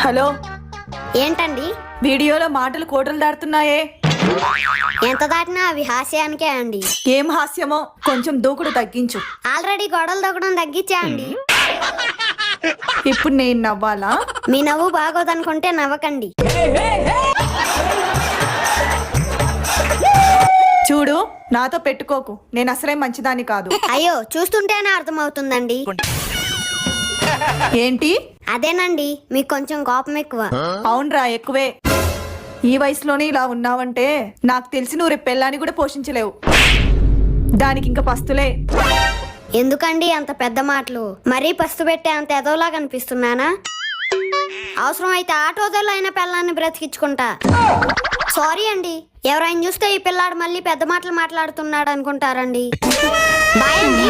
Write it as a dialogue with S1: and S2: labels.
S1: Hello,
S2: ఏంటండి?
S1: వీడియోలో మాటలు కోటలు దాటుతున్నాయే.
S2: ఎంత దాటినా అవి హాస్యానికే అండి.
S1: ఏం హాస్యమో, కొంచెం దూకుడు తగ్గించు.
S2: ఆల్రెడీ గొడవలు దొక్కడం తగ్గించా అండి.
S1: ఇప్పుడు నేను నవ్వాలా?
S2: మీ నవ్వు బాగోదనుకుంటే నవ్వకండి.
S1: చూడు, నాతో పెట్టుకోకు, నేను అసలే మంచిదాన్ని కాదు.
S2: అయ్యో, చూస్తుంటేనే అర్థమవుతుందండి.
S1: ఏంటి?
S2: అదేనండి, మీకు కొంచెం కోపం ఎక్కువ.
S1: అవునరా, ఎక్కువే. ఈ వయసులోనే ఇలా ఉన్నావంటే నాకు తెలిసి నువ్వు రేపు పెళ్ళాన్ని కూడా పోషించలేవు. దానికి ఇంకా పస్తులే.
S2: ఎందుకండి అంత పెద్ద మాటలు? మరీ పస్తు పెట్టే అంత ఎదవలా కనిపిస్తున్నానా? అవసరం అయితే ఆటోదల్లో అయిన పిల్లాన్ని బ్రతికించుకుంటా. సారీ అండి, ఎవరైనా చూస్తే ఈ పిల్లాడు మళ్ళీ పెద్ద మాటలు మాట్లాడుతున్నాడు అనుకుంటారండి. బాయ్ అండి.